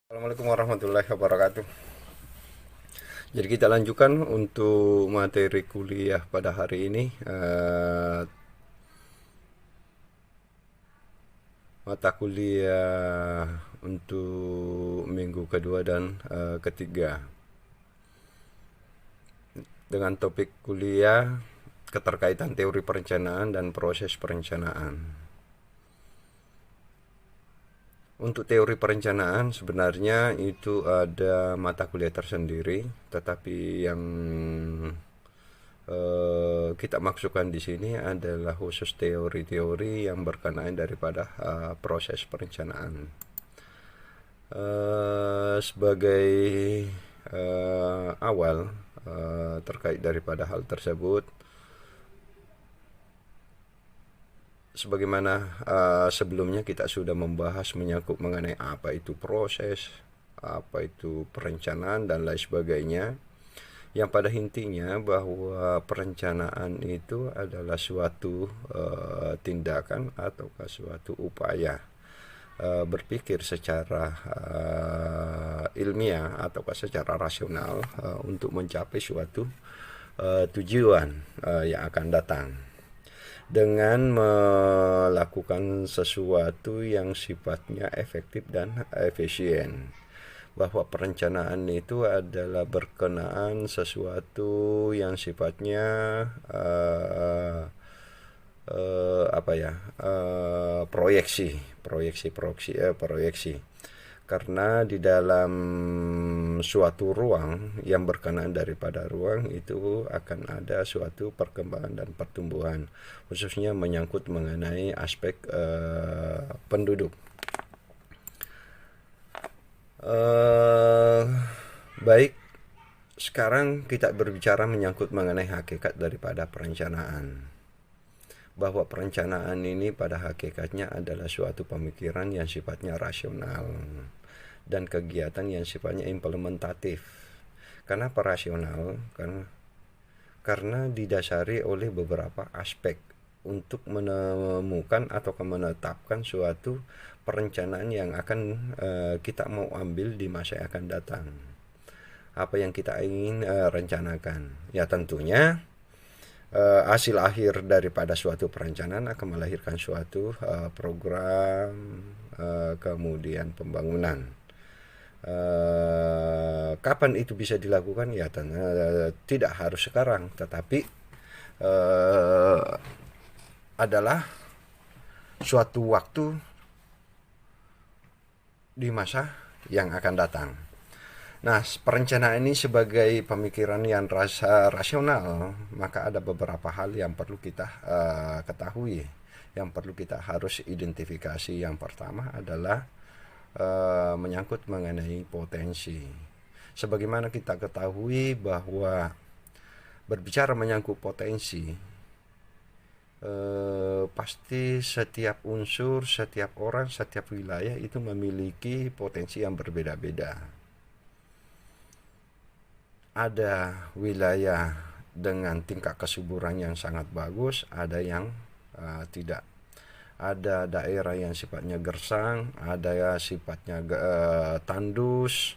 Assalamualaikum warahmatullahi wabarakatuh. Jadi kita lanjutkan untuk materi kuliah pada hari ini, mata kuliah untuk minggu kedua dan ketiga, dengan topik kuliah keterkaitan teori perencanaan dan proses perencanaan. Untuk teori perencanaan sebenarnya itu ada mata kuliah tersendiri, tetapi yang kita maksudkan di sini adalah khusus teori-teori yang berkenaan daripada proses perencanaan. Sebagai awal terkait daripada hal tersebut, sebagaimana sebelumnya kita sudah membahas menyangkut mengenai apa itu proses, apa itu perencanaan dan lain sebagainya, yang pada intinya bahwa perencanaan itu adalah suatu tindakan atau suatu upaya berpikir secara ilmiah atau secara rasional untuk mencapai suatu tujuan yang akan datang dengan melakukan sesuatu yang sifatnya efektif dan efisien. Bahwa perencanaan itu adalah berkenaan sesuatu yang sifatnya apa ya, proyeksi. Karena di dalam suatu ruang yang berkenaan daripada ruang itu akan ada suatu perkembangan dan pertumbuhan, khususnya menyangkut mengenai aspek penduduk. Baik, sekarang kita berbicara menyangkut mengenai hakikat daripada perencanaan. Bahwa perencanaan ini pada hakikatnya adalah suatu pemikiran yang sifatnya rasional dan kegiatan yang sifatnya implementatif. Kenapa rasional? Karena didasari oleh beberapa aspek untuk menemukan atau menetapkan suatu perencanaan yang akan kita mau ambil di masa yang akan datang. Apa yang kita ingin rencanakan? Ya tentunya hasil akhir daripada suatu perencanaan akan melahirkan suatu program, kemudian pembangunan. Kapan itu bisa dilakukan? Ya tidak harus sekarang, tetapi adalah suatu waktu di masa yang akan datang. Nah, perencanaan ini sebagai pemikiran yang rasional, maka ada beberapa hal yang perlu kita ketahui, yang perlu kita harus identifikasi. Yang pertama adalah menyangkut mengenai potensi. Sebagaimana kita ketahui bahwa berbicara menyangkut potensi, pasti setiap unsur, setiap orang, setiap wilayah itu memiliki potensi yang berbeda-beda. Ada wilayah dengan tingkat kesuburan yang sangat bagus, ada yang tidak. Ada daerah yang sifatnya gersang, ada yang sifatnya tandus,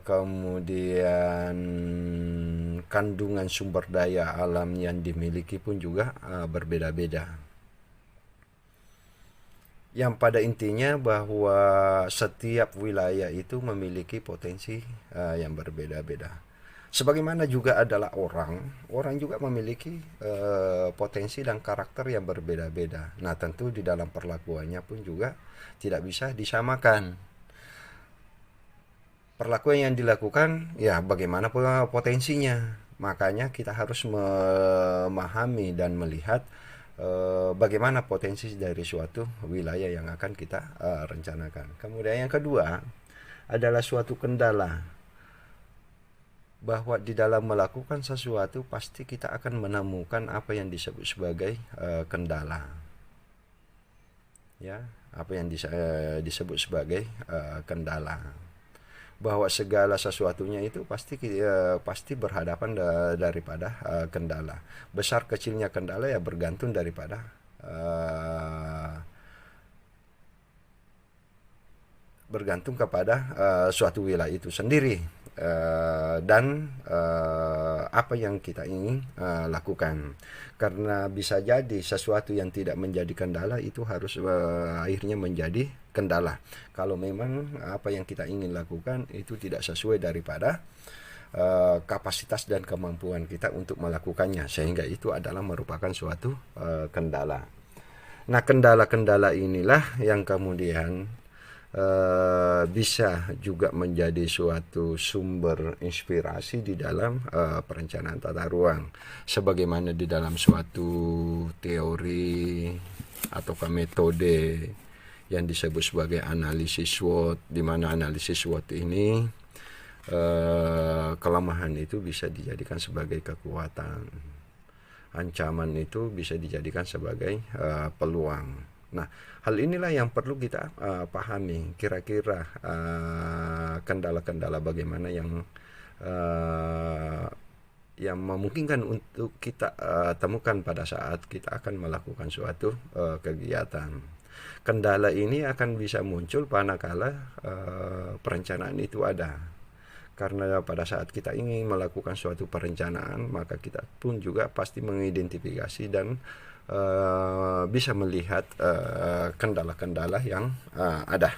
kemudian kandungan sumber daya alam yang dimiliki pun juga berbeda-beda. Yang pada intinya bahwa setiap wilayah itu memiliki potensi yang berbeda-beda. Sebagaimana juga adalah orang juga memiliki potensi dan karakter yang berbeda-beda. Nah, tentu di dalam perlakuannya pun juga tidak bisa disamakan. Perlakuan yang dilakukan ya bagaimana potensinya. Makanya kita harus memahami dan melihat bagaimana potensi dari suatu wilayah yang akan kita rencanakan. Kemudian yang kedua adalah suatu kendala, bahwa di dalam melakukan sesuatu pasti kita akan menemukan apa yang disebut sebagai kendala, ya, apa yang disebut sebagai kendala. Bahwa segala sesuatunya itu pasti berhadapan daripada kendala. Besar kecilnya kendala ya bergantung daripada bergantung kepada suatu wilayah itu sendiri, dan apa yang kita ingin lakukan. Karena bisa jadi sesuatu yang tidak menjadi kendala itu harus akhirnya menjadi kendala kalau memang apa yang kita ingin lakukan itu tidak sesuai daripada kapasitas dan kemampuan kita untuk melakukannya, sehingga itu adalah merupakan suatu kendala. Nah, kendala-kendala inilah yang kemudian bisa juga menjadi suatu sumber inspirasi di dalam perencanaan tata ruang, sebagaimana di dalam suatu teori ataukah metode yang disebut sebagai analisis SWOT, di mana analisis SWOT ini kelemahan itu bisa dijadikan sebagai kekuatan, ancaman itu bisa dijadikan sebagai peluang. Nah, hal inilah yang perlu kita pahami, kira-kira kendala-kendala bagaimana yang memungkinkan untuk kita temukan pada saat kita akan melakukan suatu kegiatan. Kendala ini akan bisa muncul manakala perencanaan itu ada. Karena pada saat kita ingin melakukan suatu perencanaan, maka kita pun juga pasti mengidentifikasi dan bisa melihat kendala-kendala yang ada.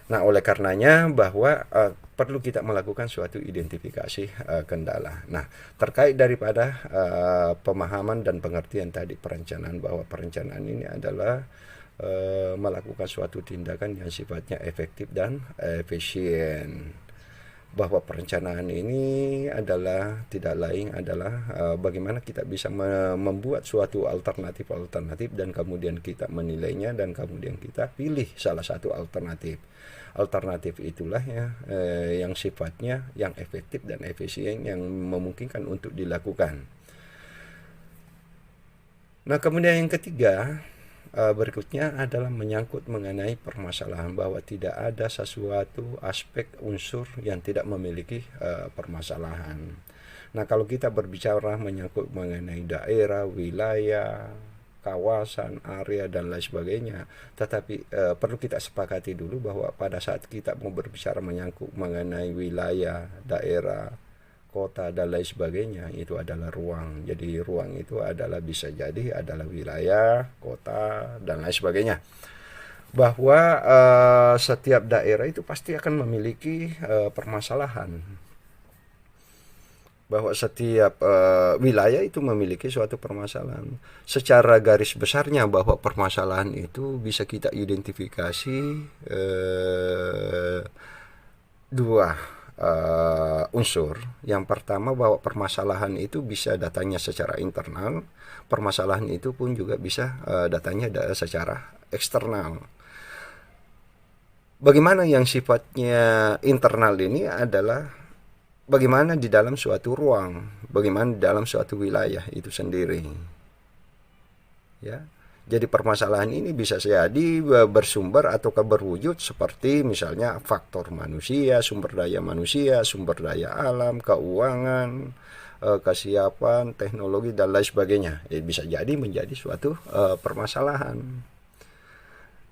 Nah, oleh karenanya bahwa perlu kita melakukan suatu identifikasi kendala. Nah, terkait daripada pemahaman dan pengertian tadi perencanaan, bahwa perencanaan ini adalah melakukan suatu tindakan yang sifatnya efektif dan efisien. Bahwa perencanaan ini adalah tidak lain adalah bagaimana kita bisa membuat suatu alternatif dan kemudian kita menilainya dan kemudian kita pilih salah satu alternatif. Alternatif itulah yang sifatnya yang efektif dan efisien yang memungkinkan untuk dilakukan. Nah, kemudian yang ketiga berikutnya adalah menyangkut mengenai permasalahan, bahwa tidak ada sesuatu aspek unsur yang tidak memiliki permasalahan. Nah, kalau kita berbicara menyangkut mengenai daerah, wilayah, kawasan, area dan lain sebagainya, tetapi perlu kita sepakati dulu bahwa pada saat kita mau berbicara menyangkut mengenai wilayah, daerah, kota dan lain sebagainya, itu adalah ruang. Jadi ruang itu adalah bisa jadi adalah wilayah, kota dan lain sebagainya. Bahwa setiap daerah itu pasti akan memiliki permasalahan. Bahwa setiap wilayah itu memiliki suatu permasalahan. Secara garis besarnya bahwa permasalahan itu bisa kita identifikasi dua unsur. Yang pertama, bahwa permasalahan itu bisa datanya secara internal, permasalahan itu pun juga bisa datanya secara eksternal. Bagaimana yang sifatnya internal ini adalah bagaimana di dalam suatu ruang, bagaimana di dalam suatu wilayah itu sendiri. Ya. Jadi permasalahan ini bisa jadi bersumber ataukah berwujud seperti misalnya faktor manusia, sumber daya alam, keuangan, kesiapan, teknologi dan lain sebagainya. Bisa jadi menjadi suatu permasalahan.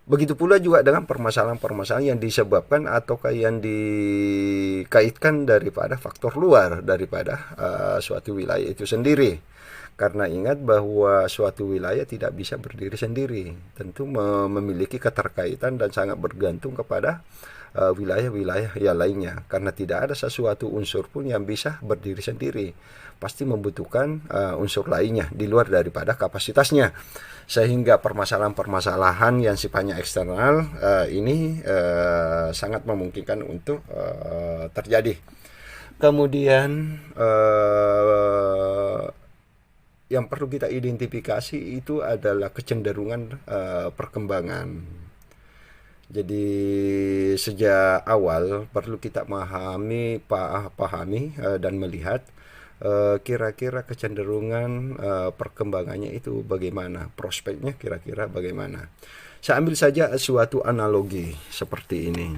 Begitu pula juga dengan permasalahan-permasalahan yang disebabkan ataukah yang dikaitkan daripada faktor luar daripada suatu wilayah itu sendiri. Karena ingat bahwa suatu wilayah tidak bisa berdiri sendiri, tentu memiliki keterkaitan dan sangat bergantung kepada wilayah-wilayah yang lainnya. Karena tidak ada sesuatu unsur pun yang bisa berdiri sendiri, pasti membutuhkan unsur lainnya di luar daripada kapasitasnya. Sehingga permasalahan-permasalahan yang sifatnya eksternal ini sangat memungkinkan untuk terjadi. Kemudian yang perlu kita identifikasi itu adalah kecenderungan perkembangan. Jadi sejak awal perlu kita pahami dan melihat kira-kira kecenderungan perkembangannya itu bagaimana, prospeknya kira-kira bagaimana. Saya ambil saja suatu analogi seperti ini.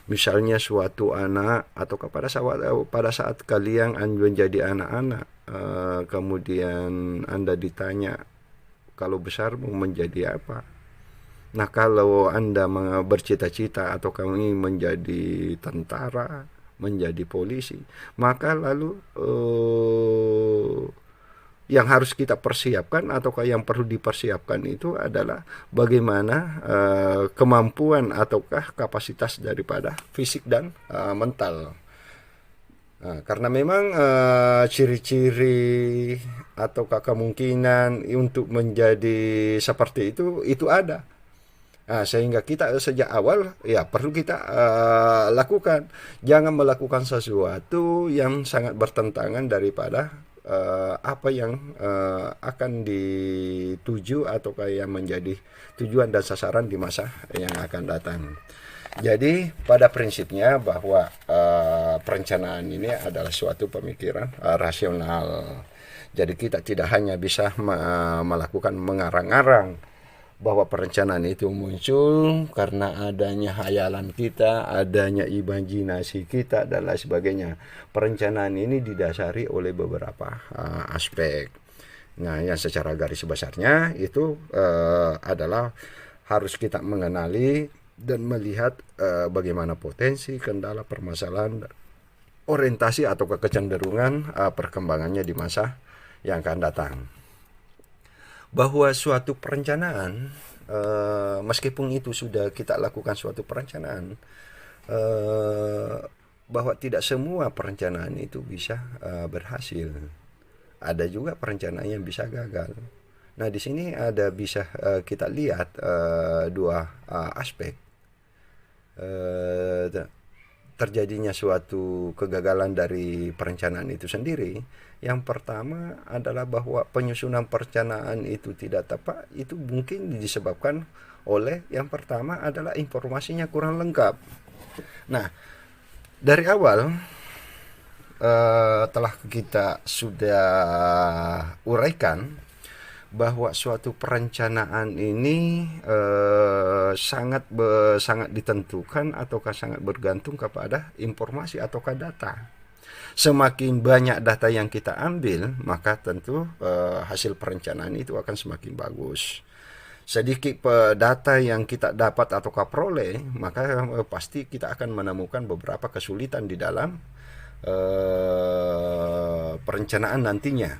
Misalnya suatu anak atau pada saat kalian menjadi anak-anak, kemudian Anda ditanya kalau besar mau menjadi apa, Nah, kalau Anda bercita-cita atau kami menjadi tentara, menjadi polisi, maka lalu yang harus kita persiapkan ataukah yang perlu dipersiapkan itu adalah bagaimana kemampuan ataukah kapasitas daripada fisik dan mental. Nah, karena memang ciri-ciri ataukah kemungkinan untuk menjadi seperti itu ada. Nah, sehingga kita sejak awal ya perlu kita lakukan. Jangan melakukan sesuatu yang sangat bertentangan daripada apa yang akan dituju ataukah yang menjadi tujuan dan sasaran di masa yang akan datang. Jadi pada prinsipnya bahwa perencanaan ini adalah suatu pemikiran rasional. Jadi kita tidak hanya bisa melakukan mengarang-arang bahwa perencanaan itu muncul karena adanya hayalan kita, adanya imajinasi kita dan lain sebagainya. Perencanaan ini didasari oleh beberapa aspek. Nah, yang secara garis besarnya itu adalah harus kita mengenali dan melihat bagaimana potensi, kendala, permasalahan, orientasi atau kecenderungan perkembangannya di masa yang akan datang. Bahwa suatu perencanaan, meskipun itu sudah kita lakukan suatu perencanaan, bahwa tidak semua perencanaan itu bisa berhasil. Ada juga perencanaan yang bisa gagal. Nah, di sini ada bisa kita lihat dua aspek. Terjadinya suatu kegagalan dari perencanaan itu sendiri. Yang pertama adalah bahwa penyusunan perencanaan itu tidak tepat. Itu mungkin disebabkan oleh yang pertama adalah informasinya kurang lengkap. Nah, dari awal telah kita sudah uraikan bahwa suatu perencanaan ini sangat ditentukan ataukah sangat bergantung kepada informasi ataukah data. Semakin banyak data yang kita ambil, maka tentu hasil perencanaan itu akan semakin bagus. Sedikit data yang kita dapat ataukah peroleh, maka pasti kita akan menemukan beberapa kesulitan di dalam perencanaan nantinya.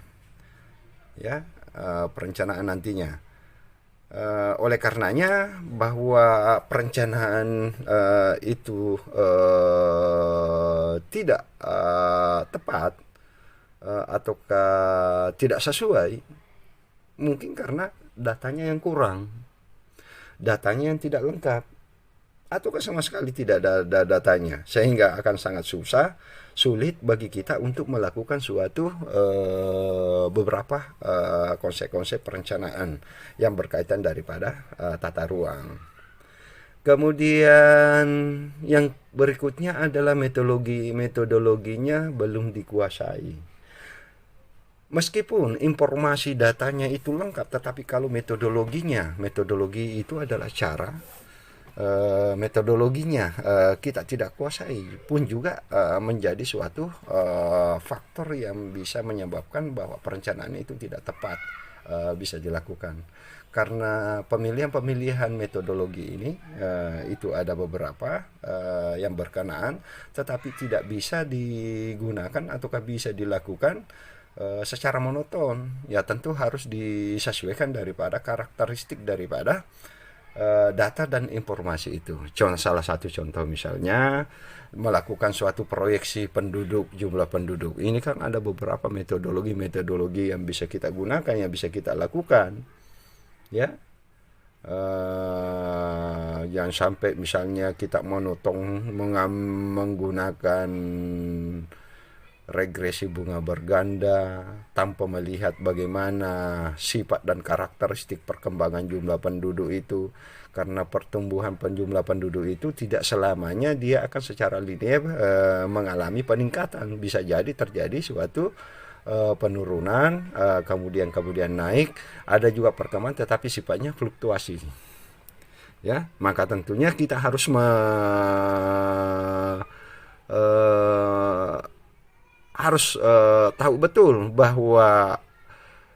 Ya, perencanaan nantinya. Oleh karenanya bahwa perencanaan itu tidak tepat ataukah tidak sesuai, mungkin karena datanya yang kurang, datanya yang tidak lengkap, ataukah sama sekali tidak ada datanya, sehingga akan sangat sulit bagi kita untuk melakukan suatu beberapa konsep-konsep perencanaan yang berkaitan daripada tata ruang. Kemudian yang berikutnya adalah metodologinya belum dikuasai. Meskipun informasi datanya itu lengkap, tetapi kalau metodologi itu adalah cara, metodologinya kita tidak kuasai, pun juga menjadi suatu faktor yang bisa menyebabkan bahwa perencanaan itu tidak tepat bisa dilakukan. Karena pemilihan metodologi ini itu ada beberapa yang berkenaan, tetapi tidak bisa digunakan ataukah bisa dilakukan secara monoton. Ya tentu harus disesuaikan daripada karakteristik daripada data dan informasi itu. Salah satu contoh misalnya melakukan suatu proyeksi jumlah penduduk. Ini kan ada beberapa metodologi yang bisa kita gunakan, yang bisa kita lakukan. Ya, jangan sampai misalnya kita monoton menggunakan regresi bunga berganda tanpa melihat bagaimana sifat dan karakteristik perkembangan jumlah penduduk itu, karena pertumbuhan jumlah penduduk itu tidak selamanya dia akan secara linear mengalami peningkatan. Bisa jadi terjadi suatu penurunan, kemudian naik, ada juga perkembangan tetapi sifatnya fluktuasi. Ya, maka tentunya kita harus tahu betul bahwa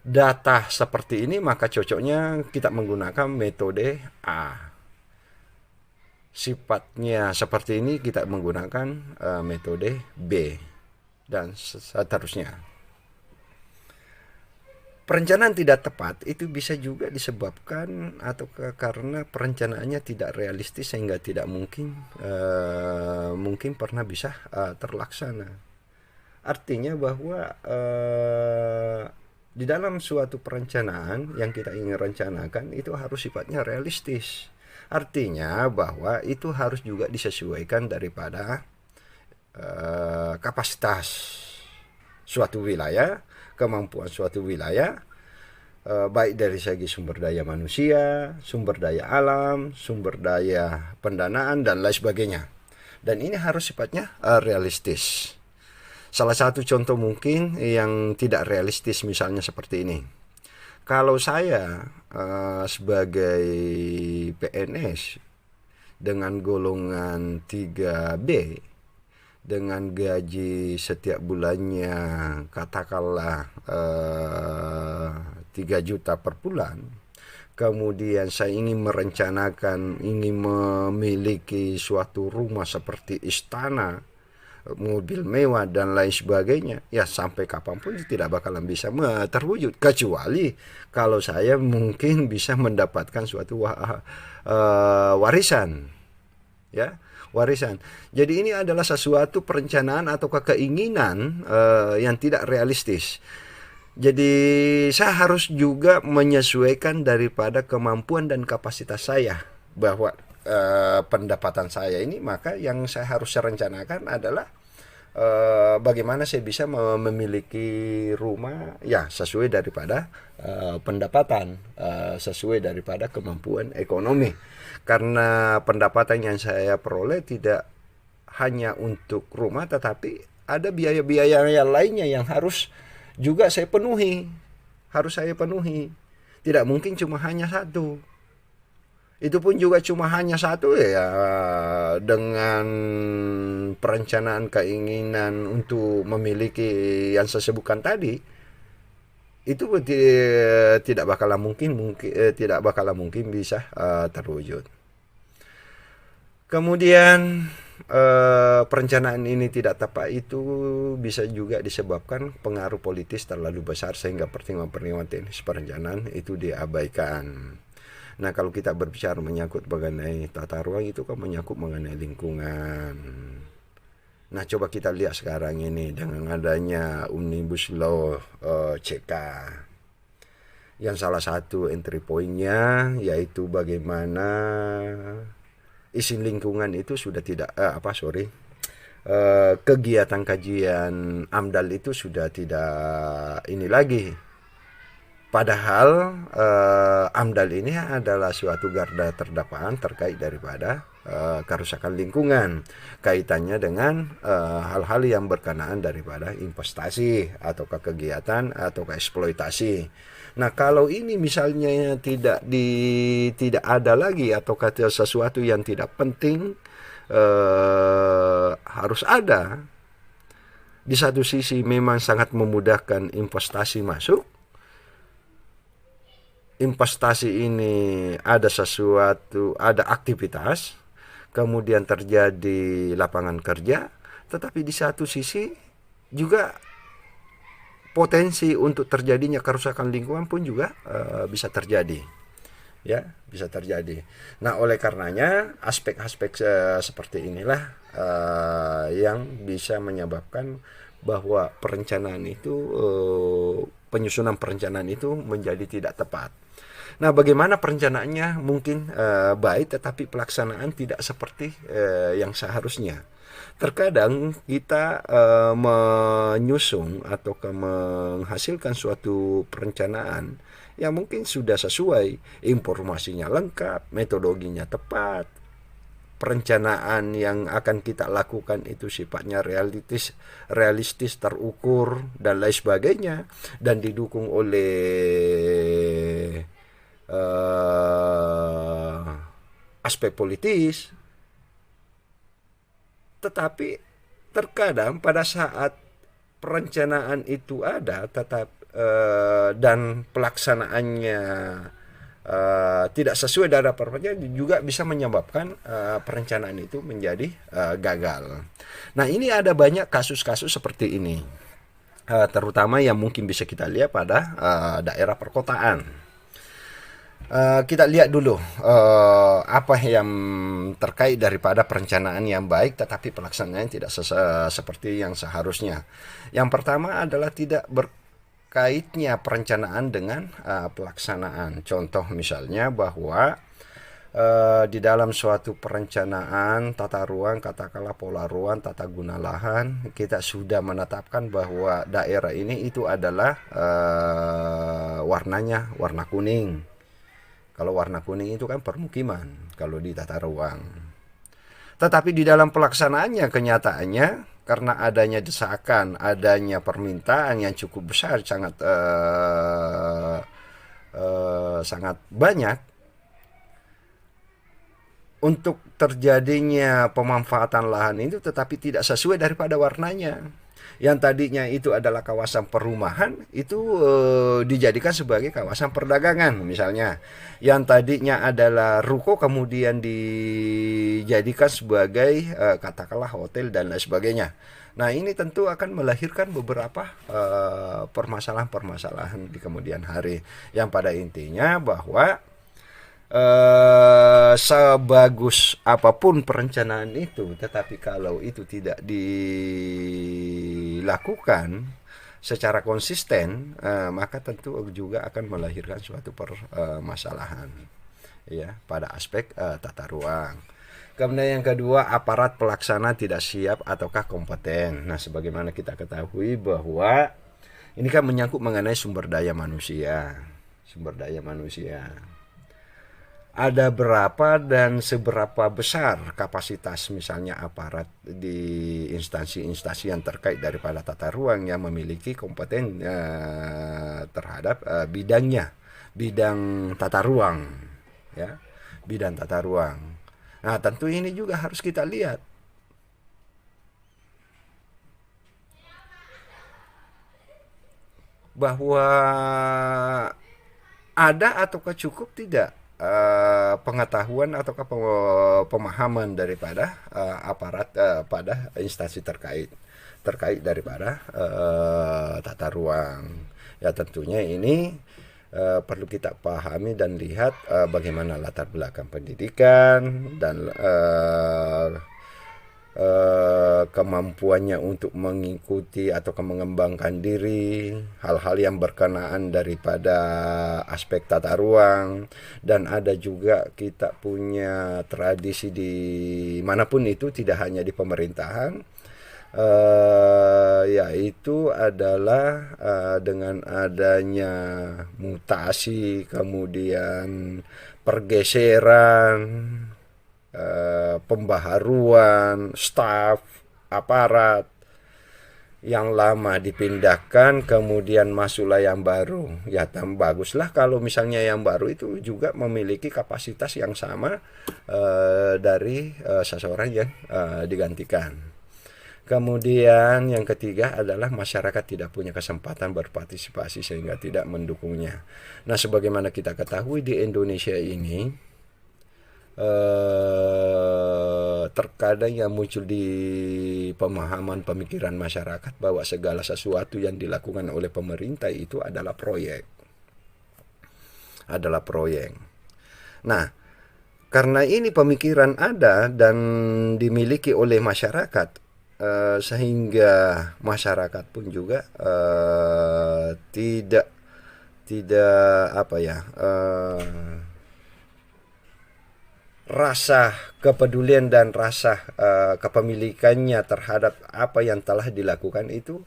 data seperti ini, maka cocoknya kita menggunakan metode A. Sifatnya seperti ini, kita menggunakan metode B, dan seterusnya. Perencanaan tidak tepat itu bisa juga disebabkan atau karena perencanaannya tidak realistis sehingga tidak mungkin pernah bisa terlaksana. Artinya bahwa di dalam suatu perencanaan yang kita ingin rencanakan itu harus sifatnya realistis. Artinya bahwa itu harus juga disesuaikan daripada kapasitas suatu wilayah, kemampuan suatu wilayah, baik dari segi sumber daya manusia, sumber daya alam, sumber daya pendanaan, dan lain sebagainya. Dan ini harus sifatnya realistis. Salah satu contoh mungkin yang tidak realistis misalnya seperti ini. Kalau saya sebagai PNS dengan golongan 3B dengan gaji setiap bulannya katakanlah 3 juta per bulan, kemudian saya ingin merencanakan, ingin memiliki suatu rumah seperti istana, mobil mewah dan lain sebagainya, ya sampai kapanpun tidak bakalan bisa terwujud, kecuali kalau saya mungkin bisa mendapatkan suatu warisan, ya, warisan. Jadi ini adalah sesuatu perencanaan atau keinginan yang tidak realistis. Jadi saya harus juga menyesuaikan daripada kemampuan dan kapasitas saya, bahwa pendapatan saya ini, maka yang saya harus rencanakan adalah bagaimana saya bisa memiliki rumah ya sesuai daripada pendapatan, sesuai daripada kemampuan ekonomi. Karena pendapatan yang saya peroleh tidak hanya untuk rumah, tetapi ada biaya-biaya yang lainnya yang harus juga saya penuhi, tidak mungkin cuma hanya satu. Itu pun juga cuma hanya satu, ya dengan perencanaan keinginan untuk memiliki yang saya sebutkan tadi, itu tidak bakalan mungkin bisa terwujud. Kemudian perencanaan ini tidak tepat itu bisa juga disebabkan pengaruh politis terlalu besar sehingga pertimbangan-pertimbangan teknis perencanaan itu diabaikan. Nah, kalau kita berbicara menyangkut mengenai tata ruang, itu kan menyangkut mengenai lingkungan. Nah, coba kita lihat sekarang ini dengan adanya Omnibus Law CK, yang salah satu entry point-nya yaitu bagaimana izin lingkungan itu sudah tidak kegiatan kajian AMDAL itu sudah tidak ini lagi. Padahal AMDAL ini adalah suatu garda terdepan terkait daripada kerusakan lingkungan, kaitannya dengan hal-hal yang berkenaan daripada investasi atau kegiatan atau eksploitasi. Nah, kalau ini misalnya tidak ada lagi atau kata sesuatu yang tidak penting harus ada. Di satu sisi memang sangat memudahkan investasi masuk. Investasi ini ada aktivitas, kemudian terjadi lapangan kerja, tetapi di satu sisi juga potensi untuk terjadinya kerusakan lingkungan pun juga bisa terjadi. Ya, bisa terjadi. Nah, oleh karenanya aspek-aspek seperti inilah yang bisa menyebabkan bahwa perencanaan itu penyusunan perencanaan itu menjadi tidak tepat. Nah, bagaimana perencanaannya mungkin baik, tetapi pelaksanaan tidak seperti yang seharusnya. Terkadang kita menyusun atau menghasilkan suatu perencanaan yang mungkin sudah sesuai, informasinya lengkap, metodologinya tepat, perencanaan yang akan kita lakukan itu sifatnya realistis, terukur, dan lain sebagainya, dan didukung oleh aspek politis. Tetapi terkadang pada saat perencanaan itu ada, dan pelaksanaannya tidak sesuai dari harapannya, juga bisa menyebabkan perencanaan itu menjadi gagal. Nah, ini ada banyak kasus-kasus seperti ini, terutama yang mungkin bisa kita lihat pada daerah perkotaan. Kita lihat dulu apa yang terkait daripada perencanaan yang baik tetapi pelaksanaan tidak seperti yang seharusnya. Yang pertama adalah tidak berkaitnya perencanaan dengan pelaksanaan. Contoh misalnya bahwa di dalam suatu perencanaan tata ruang, katakanlah pola ruang, tata guna lahan, kita sudah menetapkan bahwa daerah ini itu adalah warnanya warna kuning. Kalau warna kuning itu kan permukiman kalau di tata ruang. Tetapi di dalam pelaksanaannya, kenyataannya karena adanya desakan, adanya permintaan yang cukup besar, sangat banyak untuk terjadinya pemanfaatan lahan itu, tetapi tidak sesuai daripada warnanya. Yang tadinya itu adalah kawasan perumahan, itu dijadikan sebagai kawasan perdagangan misalnya. Yang tadinya adalah ruko kemudian dijadikan sebagai katakanlah hotel dan lain sebagainya. Nah, ini tentu akan melahirkan beberapa permasalahan-permasalahan di kemudian hari, yang pada intinya bahwa sebagus apapun perencanaan itu, tetapi kalau itu tidak dilakukan secara konsisten, maka tentu juga akan melahirkan suatu permasalahan ya pada aspek tata ruang. Kemudian yang kedua, aparat pelaksana tidak siap ataukah kompeten. Nah, sebagaimana kita ketahui bahwa ini kan menyangkut mengenai sumber daya manusia. Ada berapa dan seberapa besar kapasitas misalnya aparat di instansi-instansi yang terkait daripada tata ruang yang memiliki kompeten terhadap bidang tata ruang, ya, bidang tata ruang. Nah, tentu ini juga harus kita lihat bahwa ada ataukah cukup tidak pengetahuan atau pemahaman daripada aparat pada instansi terkait daripada tata ruang. Ya, tentunya ini perlu kita pahami dan lihat bagaimana latar belakang pendidikan dan kemampuannya untuk mengikuti atau mengembangkan diri, hal-hal yang berkenaan daripada aspek tata ruang. Dan ada juga kita punya tradisi di manapun itu, tidak hanya di pemerintahan, yaitu adalah dengan adanya mutasi, kemudian pergeseran, pembaharuan staf aparat, yang lama dipindahkan kemudian masuklah yang baru. Ya, baguslah kalau misalnya yang baru itu juga memiliki kapasitas yang sama dari seseorang yang digantikan. Kemudian yang ketiga adalah masyarakat tidak punya kesempatan berpartisipasi sehingga tidak mendukungnya. Nah, sebagaimana kita ketahui di Indonesia ini terkadang yang muncul di pemahaman pemikiran masyarakat bahwa segala sesuatu yang dilakukan oleh pemerintah itu adalah proyek. Nah, karena ini pemikiran ada dan dimiliki oleh masyarakat, sehingga masyarakat pun juga tidak rasa kepedulian dan rasa kepemilikannya terhadap apa yang telah dilakukan itu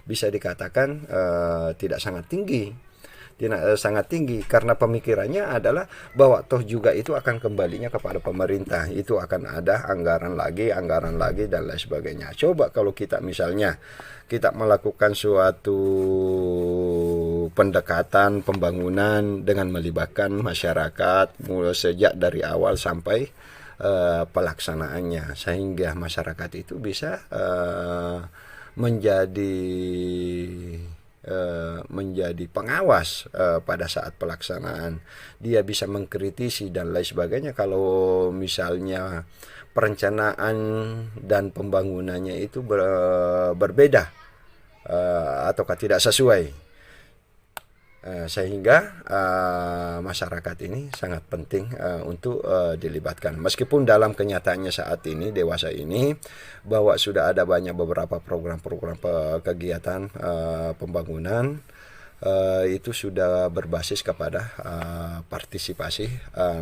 bisa dikatakan tidak sangat tinggi, karena pemikirannya adalah bahwa toh juga itu akan kembalinya kepada pemerintah, itu akan ada anggaran lagi dan lain sebagainya. Coba kalau kita misalnya kita melakukan suatu pendekatan pembangunan dengan melibatkan masyarakat mulai sejak dari awal sampai pelaksanaannya, sehingga masyarakat itu bisa menjadi menjadi pengawas pada saat pelaksanaan. Dia bisa mengkritisi dan lain sebagainya kalau misalnya perencanaan dan pembangunannya itu berbeda ataukah tidak sesuai. Sehingga masyarakat ini sangat penting untuk dilibatkan. Meskipun dalam kenyataannya saat ini, dewasa ini, bahwa sudah ada banyak beberapa program-program kegiatan pembangunan itu sudah berbasis kepada partisipasi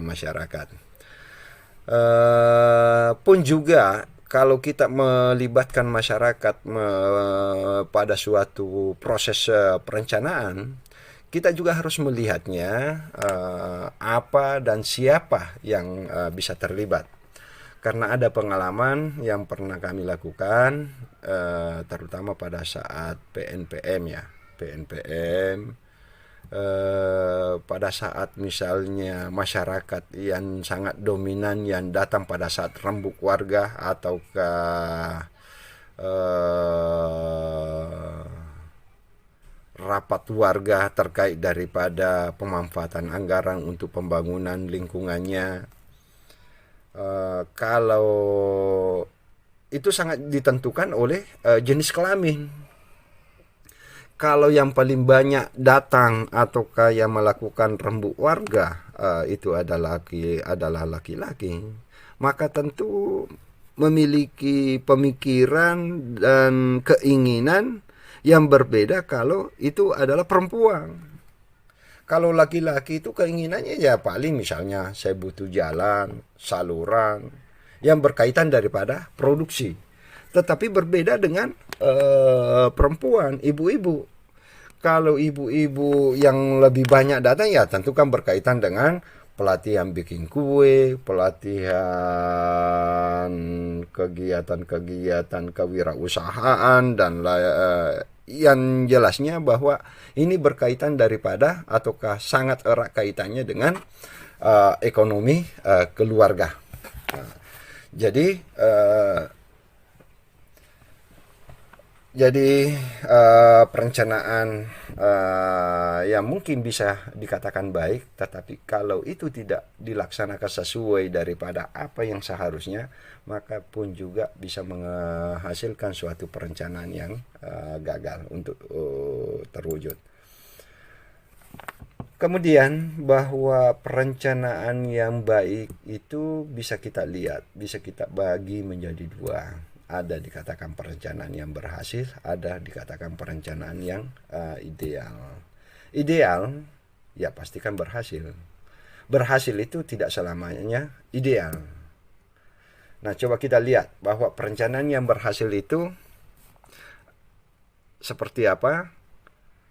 masyarakat. Pun juga kalau kita melibatkan masyarakat pada suatu proses perencanaan, kita juga harus melihatnya apa dan siapa yang bisa terlibat. Karena ada pengalaman yang pernah kami lakukan, terutama pada saat PNPM ya, PNPM. Pada saat misalnya masyarakat yang sangat dominan yang datang pada saat rembuk warga ataukah rapat warga terkait daripada pemanfaatan anggaran untuk pembangunan lingkungannya. Kalau itu sangat ditentukan oleh jenis kelamin. Kalau yang paling banyak datang ataukah yang melakukan rembuk warga itu adalah laki-laki, maka tentu memiliki pemikiran dan keinginan yang berbeda kalau itu adalah perempuan. Kalau laki-laki itu keinginannya ya paling misalnya saya butuh jalan, saluran yang berkaitan daripada produksi. Tetapi berbeda dengan perempuan, ibu-ibu. Kalau ibu-ibu yang lebih banyak datang ya tentu kan berkaitan dengan pelatihan bikin kue, pelatihan kegiatan-kegiatan kewirausahaan dan yang jelasnya bahwa ini berkaitan daripada ataukah sangat erat kaitannya dengan ekonomi keluarga. Jadi perencanaan yang mungkin bisa dikatakan baik, tetapi kalau itu tidak dilaksanakan sesuai daripada apa yang seharusnya, maka pun juga bisa menghasilkan suatu perencanaan yang gagal untuk terwujud. Kemudian bahwa perencanaan yang baik itu bisa kita lihat, bisa kita bagi menjadi dua. Ada dikatakan perencanaan yang berhasil, ada dikatakan perencanaan yang ideal. Ideal ya pastikan berhasil. Berhasil itu tidak selamanya ideal. Nah, coba kita lihat bahwa perencanaan yang berhasil itu seperti apa?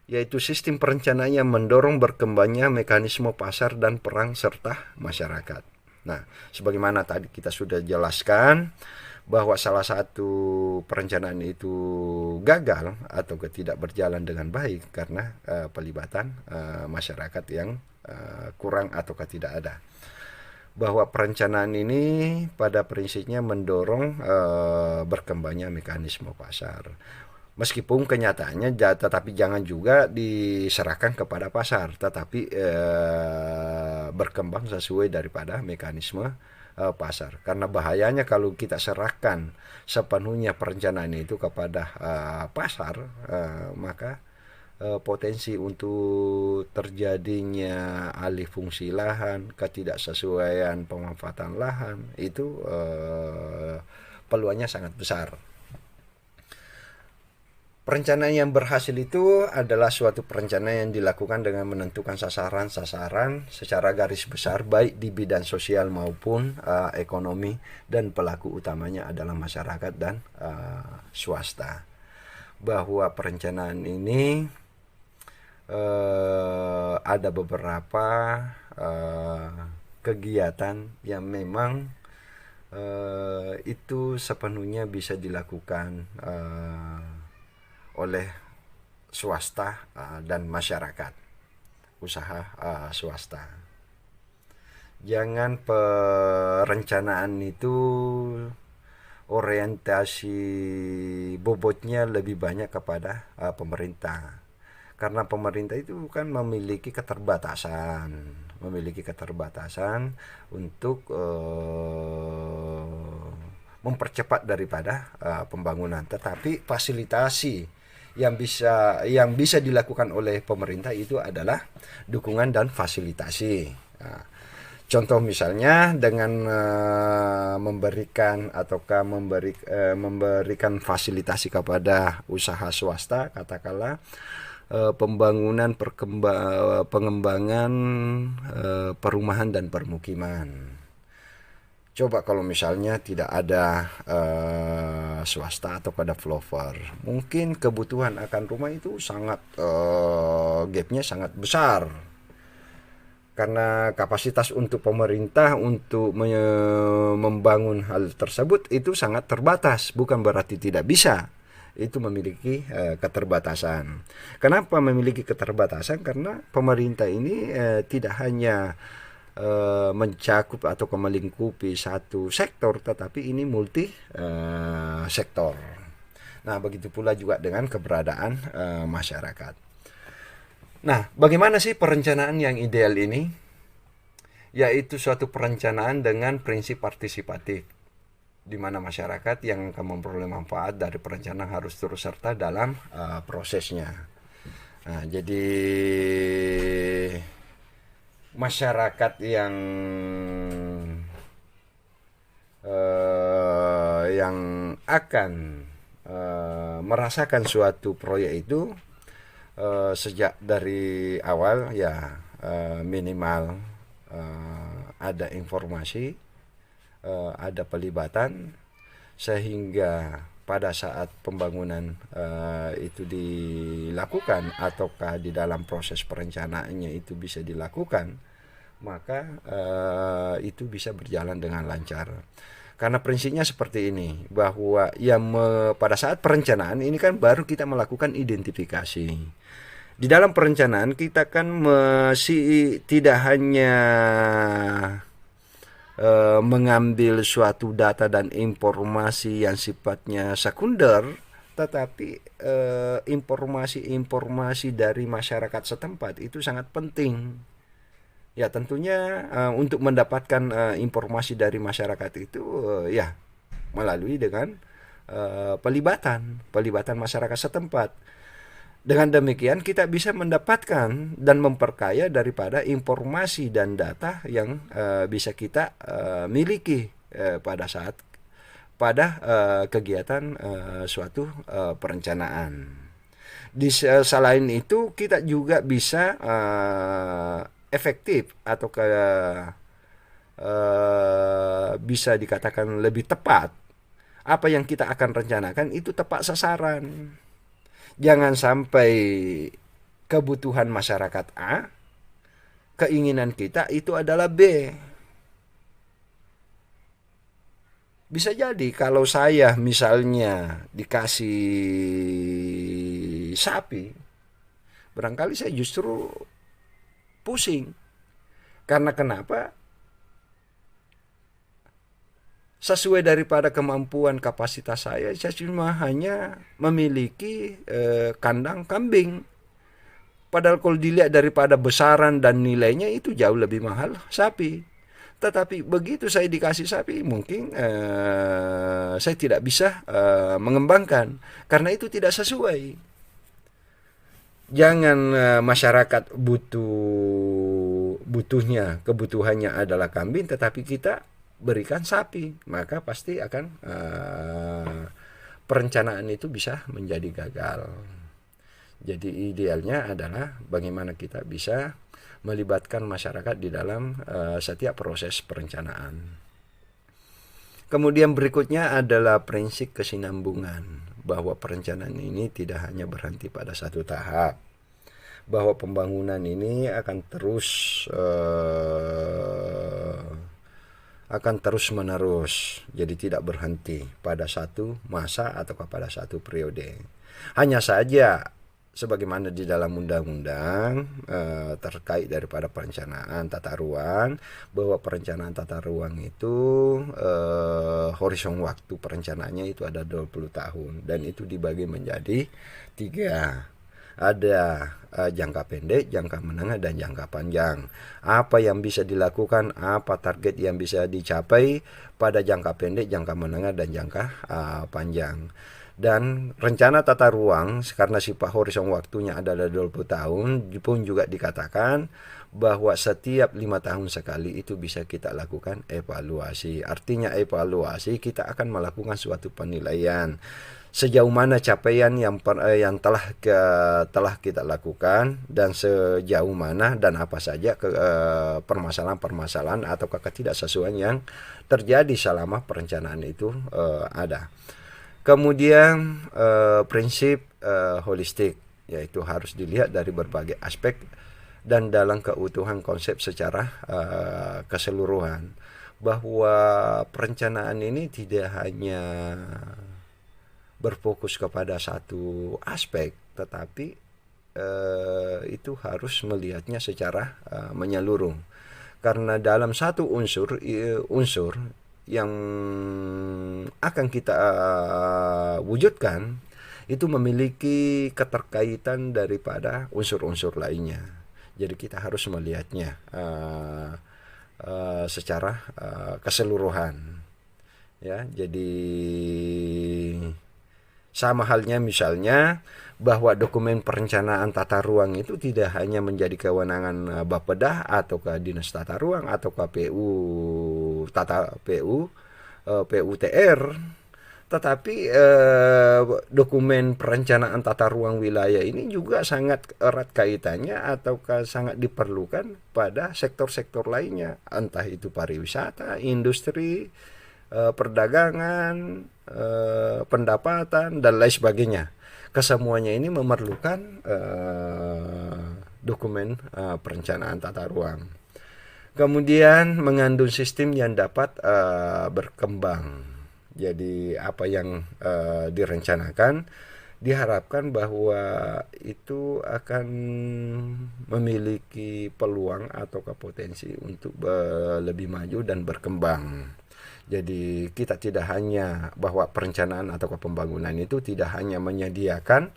Yaitu sistem perencanaan yang mendorong berkembangnya mekanisme pasar dan peran serta masyarakat. Nah, sebagaimana tadi kita sudah jelaskan bahwa salah satu perencanaan itu gagal atau tidak berjalan dengan baik karena pelibatan masyarakat yang kurang atau tidak ada. Bahwa perencanaan ini pada prinsipnya mendorong berkembangnya mekanisme pasar. Meskipun kenyataannya tetapi jangan juga diserahkan kepada pasar, tetapi berkembang sesuai daripada mekanisme pasar. Karena bahayanya kalau kita serahkan sepenuhnya perencanaan itu kepada pasar, maka potensi untuk terjadinya alih fungsi lahan, ketidaksesuaian pemanfaatan lahan itu peluangnya sangat besar. Perencanaan yang berhasil itu adalah suatu perencanaan yang dilakukan dengan menentukan sasaran-sasaran secara garis besar baik di bidang sosial maupun ekonomi, dan pelaku utamanya adalah masyarakat dan swasta. Bahwa perencanaan ini ada beberapa kegiatan yang memang itu sepenuhnya bisa dilakukan oleh swasta dan masyarakat, usaha swasta. Jangan perencanaan itu orientasi bobotnya lebih banyak kepada pemerintah. Karena pemerintah itu kan memiliki keterbatasan untuk mempercepat daripada pembangunan. Tetapi fasilitasi yang bisa dilakukan oleh pemerintah itu adalah dukungan dan fasilitasi. Nah, contoh misalnya dengan memberikan fasilitasi kepada usaha swasta, katakanlah pengembangan perumahan dan permukiman. Coba kalau misalnya tidak ada swasta atau developer, mungkin kebutuhan akan rumah itu sangat gapnya sangat besar. Karena kapasitas untuk pemerintah untuk membangun hal tersebut itu sangat terbatas, bukan berarti tidak bisa. Itu memiliki keterbatasan. Kenapa memiliki keterbatasan? Karena pemerintah ini tidak hanya mencakup atau melingkupi satu sektor, tetapi ini multi sektor. Nah, begitu pula juga dengan keberadaan masyarakat. Nah, bagaimana sih perencanaan yang ideal ini? Yaitu suatu perencanaan dengan prinsip partisipatif, di mana masyarakat yang akan memperoleh manfaat dari perencanaan harus turut serta dalam prosesnya. Nah, jadi masyarakat yang akan merasakan suatu proyek itu sejak dari awal ya minimal ada informasi, ada pelibatan, sehingga pada saat pembangunan itu dilakukan ataukah di dalam proses perencanaannya itu bisa dilakukan, maka itu bisa berjalan dengan lancar. Karena prinsipnya seperti ini, bahwa pada saat perencanaan ini kan baru kita melakukan identifikasi. Di dalam perencanaan kita kan masih tidak hanya mengambil suatu data dan informasi yang sifatnya sekunder, tetapi informasi-informasi dari masyarakat setempat itu sangat penting. Ya, tentunya untuk mendapatkan informasi dari masyarakat itu ya melalui dengan pelibatan masyarakat setempat. Dengan demikian kita bisa mendapatkan dan memperkaya daripada informasi dan data yang bisa kita miliki pada kegiatan suatu perencanaan. Selain itu kita juga bisa efektif atau bisa dikatakan lebih tepat. Apa yang kita akan rencanakan itu tepat sasaran. Jangan sampai kebutuhan masyarakat A, keinginan kita itu adalah B. Bisa jadi kalau saya misalnya dikasih sapi, barangkali saya justru pusing. Karena kenapa? Sesuai daripada kemampuan kapasitas saya cuma hanya memiliki kandang kambing. Padahal kalau dilihat daripada besaran dan nilainya itu jauh lebih mahal sapi. Tetapi begitu saya dikasih sapi, mungkin saya tidak bisa mengembangkan. Karena itu tidak sesuai. Jangan masyarakat kebutuhannya adalah kambing, tetapi kita berikan sapi, maka pasti akan perencanaan itu bisa menjadi gagal. Jadi idealnya adalah bagaimana kita bisa melibatkan masyarakat di dalam setiap proses perencanaan. Kemudian berikutnya adalah prinsip kesinambungan, bahwa perencanaan ini tidak hanya berhenti pada satu tahap, bahwa pembangunan ini akan terus menerus, jadi tidak berhenti pada satu masa atau pada satu periode. Hanya saja sebagaimana di dalam undang-undang terkait daripada perencanaan tata ruang, bahwa perencanaan tata ruang itu horizon waktu perencanaannya itu ada 20 tahun dan itu dibagi menjadi 3. Ada jangka pendek, jangka menengah, dan jangka panjang. Apa yang bisa dilakukan, apa target yang bisa dicapai pada jangka pendek, jangka menengah, dan jangka panjang. Dan rencana tata ruang, karena sifat horizon waktunya adalah 20 tahun, pun juga dikatakan bahwa setiap 5 tahun sekali itu bisa kita lakukan evaluasi. Artinya evaluasi, kita akan melakukan suatu penilaian sejauh mana capaian yang telah kita lakukan, dan sejauh mana dan apa saja permasalahan-permasalahan atau ketidaksesuaian yang terjadi selama perencanaan itu ada. Kemudian prinsip holistik, yaitu harus dilihat dari berbagai aspek dan dalam keutuhan konsep secara keseluruhan, bahwa perencanaan ini tidak hanya berfokus kepada satu aspek, tetapi itu harus melihatnya secara menyeluruh. Karena dalam satu unsur yang akan kita wujudkan itu memiliki keterkaitan daripada unsur-unsur lainnya. Jadi kita harus melihatnya secara keseluruhan. Ya, jadi sama halnya misalnya bahwa dokumen perencanaan tata ruang itu tidak hanya menjadi kewenangan Bapeda atau ke Dinas Tata Ruang atau ke PUTR, tetapi dokumen perencanaan tata ruang wilayah ini juga sangat erat kaitannya atau sangat diperlukan pada sektor-sektor lainnya, entah itu pariwisata, industri, perdagangan, pendapatan, dan lain sebagainya. Kesemuanya ini memerlukan dokumen perencanaan tata ruang. Kemudian mengandung sistem yang dapat berkembang. Jadi apa yang direncanakan diharapkan bahwa itu akan memiliki peluang atau potensi untuk lebih maju dan berkembang. Jadi kita tidak hanya bahwa perencanaan atau pembangunan itu tidak hanya menyediakan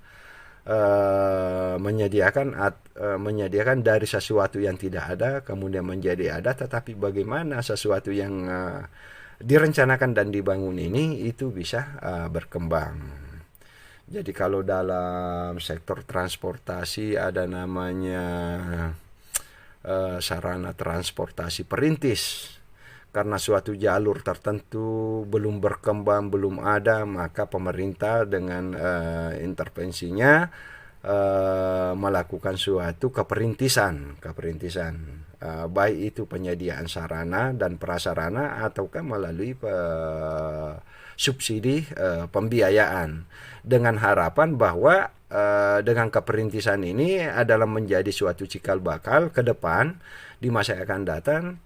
dari sesuatu yang tidak ada kemudian menjadi ada, tetapi bagaimana sesuatu yang direncanakan dan dibangun ini itu bisa berkembang. Jadi kalau dalam sektor transportasi ada namanya sarana transportasi perintis. Karena suatu jalur tertentu belum berkembang, belum ada, maka pemerintah dengan intervensinya melakukan suatu keperintisan, baik itu penyediaan sarana dan prasarana ataukah melalui subsidi pembiayaan, dengan harapan bahwa dengan keperintisan ini adalah menjadi suatu cikal bakal ke depan di masa yang akan datang,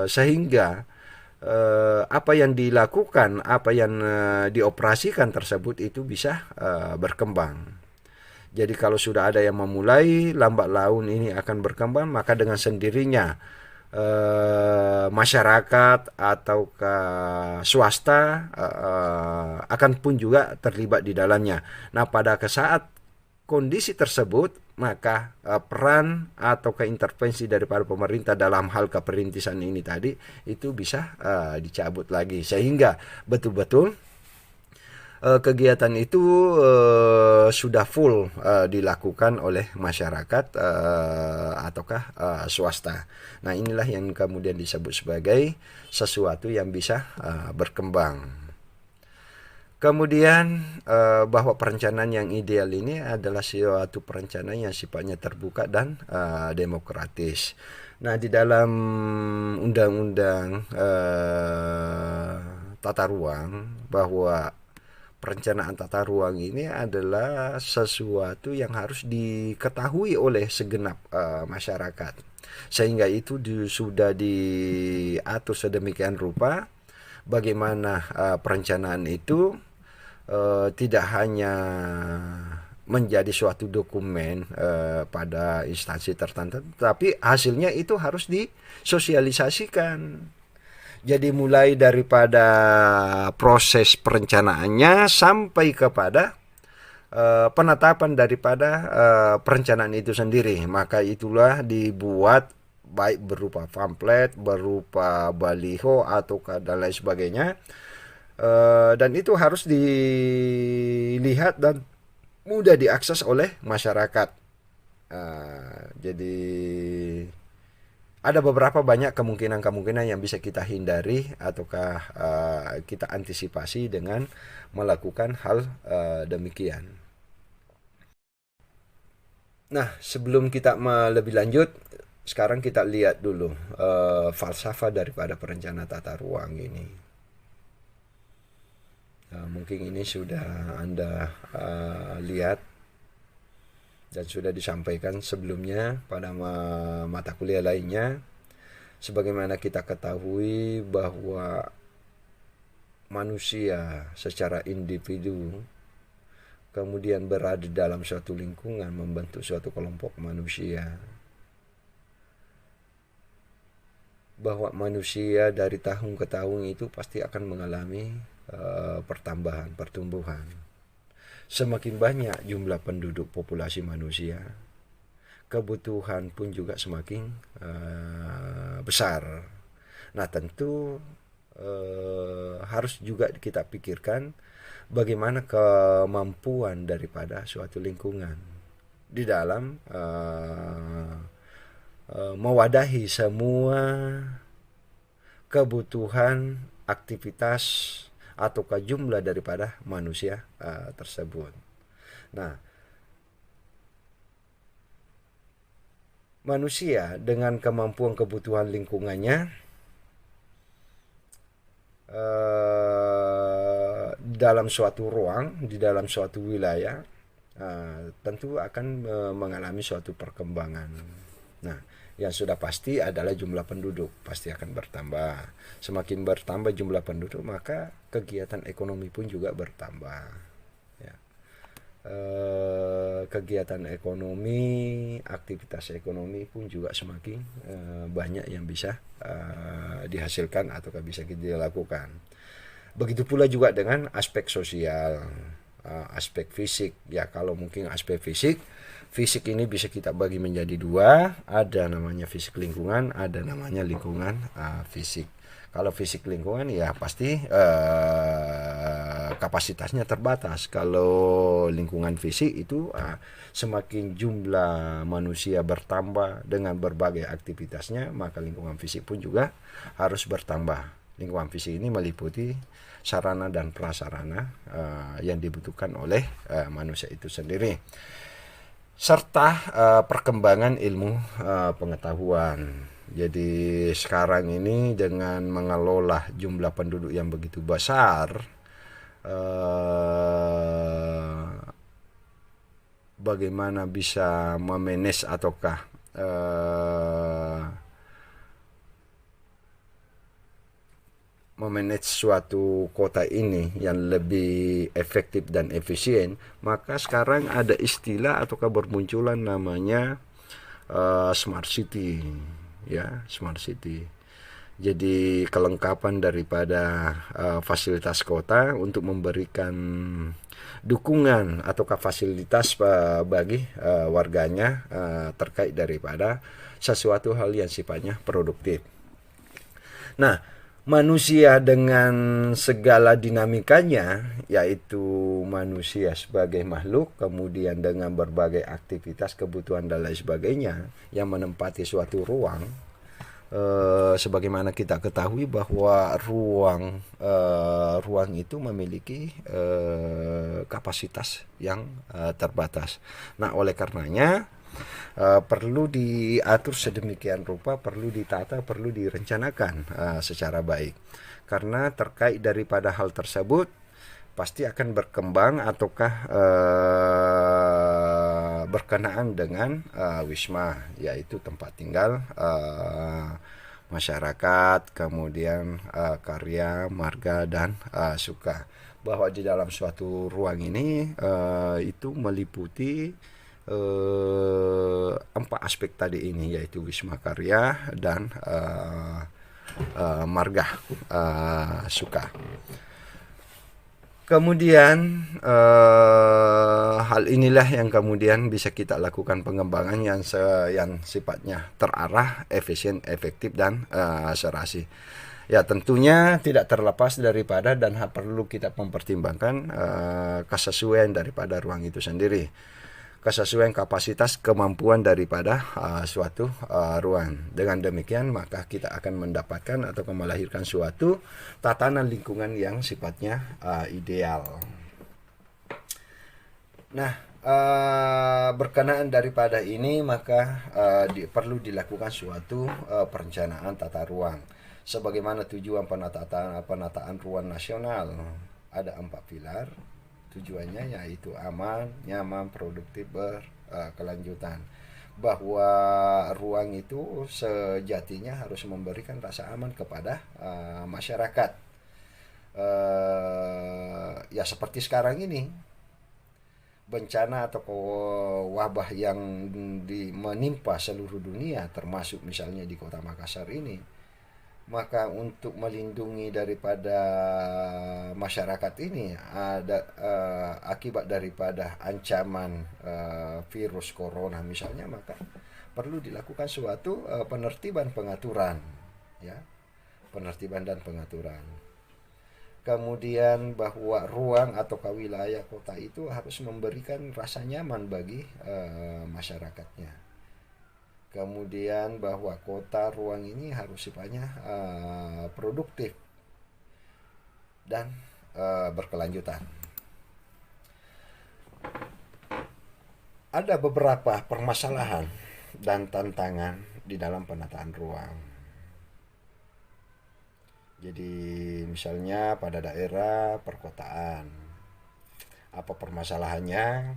sehingga apa yang dilakukan, apa yang dioperasikan tersebut itu bisa berkembang. Jadi kalau sudah ada yang memulai, lambat laun ini akan berkembang, maka dengan sendirinya masyarakat atau swasta akan pun juga terlibat di dalamnya. Nah, pada saat kondisi tersebut, maka peran atau intervensi daripada pemerintah dalam hal keperintisan ini tadi itu bisa dicabut lagi, sehingga betul-betul kegiatan itu sudah full dilakukan oleh masyarakat ataukah swasta. Nah, inilah yang kemudian disebut sebagai sesuatu yang bisa berkembang. Kemudian bahwa perencanaan yang ideal ini adalah suatu perencanaan yang sifatnya terbuka dan demokratis. Nah, di dalam undang-undang tata ruang, bahwa perencanaan tata ruang ini adalah sesuatu yang harus diketahui oleh segenap masyarakat, sehingga itu sudah diatur sedemikian rupa bagaimana perencanaan itu tidak hanya menjadi suatu dokumen pada instansi tertentu, tapi hasilnya itu harus disosialisasikan. Jadi mulai daripada proses perencanaannya sampai kepada penetapan daripada perencanaan itu sendiri. Maka itulah dibuat baik berupa pamflet, berupa baliho atau dan lain sebagainya. Dan itu harus dilihat dan mudah diakses oleh masyarakat. Jadi ada beberapa banyak kemungkinan-kemungkinan yang bisa kita hindari ataukah kita antisipasi dengan melakukan hal demikian. Nah, sebelum kita lebih lanjut, sekarang kita lihat dulu falsafah daripada perencana tata ruang ini. Mungkin ini sudah Anda lihat dan sudah disampaikan sebelumnya pada mata kuliah lainnya. Sebagaimana kita ketahui bahwa manusia secara individu kemudian berada dalam suatu lingkungan, membentuk suatu kelompok manusia. Bahwa manusia dari tahun ke tahun itu pasti akan mengalami pertambahan, pertumbuhan. Semakin banyak jumlah penduduk populasi manusia, kebutuhan pun juga semakin besar. Nah, tentu harus juga kita pikirkan bagaimana kemampuan daripada suatu lingkungan di dalam mewadahi semua kebutuhan, aktivitas ataukah jumlah daripada manusia tersebut. Nah, manusia dengan kemampuan kebutuhan lingkungannya dalam suatu ruang, di dalam suatu wilayah, tentu akan mengalami suatu perkembangan. Nah, yang sudah pasti adalah jumlah penduduk pasti akan bertambah. Semakin bertambah jumlah penduduk, maka kegiatan ekonomi pun juga bertambah. Ya. Kegiatan ekonomi, aktivitas ekonomi pun juga semakin banyak yang bisa dihasilkan atau bisa dilakukan. Begitu pula juga dengan aspek sosial, aspek fisik. Ya, kalau mungkin aspek fisik ini bisa kita bagi menjadi dua. Ada namanya fisik lingkungan, ada namanya lingkungan fisik. Kalau fisik lingkungan ya pasti kapasitasnya terbatas. Kalau lingkungan fisik itu semakin jumlah manusia bertambah dengan berbagai aktivitasnya, maka lingkungan fisik pun juga harus bertambah. Lingkungan fisik ini meliputi sarana dan prasarana yang dibutuhkan oleh manusia itu sendiri, serta perkembangan ilmu pengetahuan. Jadi sekarang ini dengan mengelola jumlah penduduk yang begitu besar, bagaimana bisa memanage ataukah memanage suatu kota ini yang lebih efektif dan efisien, maka sekarang ada istilah ataukah bermunculan namanya smart city, ya, smart city. Jadi kelengkapan daripada fasilitas kota untuk memberikan dukungan ataukah fasilitas bagi warganya terkait daripada sesuatu hal yang sifatnya produktif. Nah, manusia dengan segala dinamikanya, yaitu manusia sebagai makhluk, kemudian dengan berbagai aktivitas, kebutuhan dan lain sebagainya yang menempati suatu ruang, sebagaimana kita ketahui bahwa ruang itu memiliki kapasitas yang terbatas. Nah, oleh karenanya perlu diatur sedemikian rupa, perlu ditata, perlu direncanakan secara baik. Karena terkait daripada hal tersebut pasti akan berkembang ataukah berkenaan dengan wisma, yaitu tempat tinggal masyarakat, kemudian karya, marga dan suka. Bahwa di dalam suatu ruang ini itu meliputi 4 aspek tadi ini, yaitu wisma karya dan marga suka. Kemudian hal inilah yang kemudian bisa kita lakukan pengembangan yang sifatnya terarah, efisien, efektif, dan serasi. Ya, tentunya tidak terlepas daripada dan perlu kita mempertimbangkan kesesuaian daripada ruang itu sendiri, kesesuaian kapasitas kemampuan daripada suatu ruang. Dengan demikian maka kita akan mendapatkan atau melahirkan suatu tatanan lingkungan yang sifatnya ideal. Nah, berkenaan daripada ini maka perlu dilakukan suatu perencanaan tata ruang. Sebagaimana tujuan penataan ruang nasional, ada 4 pilar. Tujuannya yaitu aman, nyaman, produktif, berkelanjutan. Bahwa ruang itu sejatinya harus memberikan rasa aman kepada masyarakat. Ya seperti sekarang ini, bencana atau wabah yang menimpa seluruh dunia, termasuk misalnya di Kota Makassar ini. Maka untuk melindungi daripada masyarakat ini ada akibat daripada ancaman virus corona misalnya, maka perlu dilakukan suatu penertiban pengaturan, ya, penertiban dan pengaturan. Kemudian bahwa ruang atau wilayah kota itu harus memberikan rasa nyaman bagi masyarakatnya. Kemudian bahwa kota ruang ini harus sifatnya produktif dan berkelanjutan. Ada beberapa permasalahan dan tantangan di dalam penataan ruang. Jadi misalnya pada daerah perkotaan, apa permasalahannya?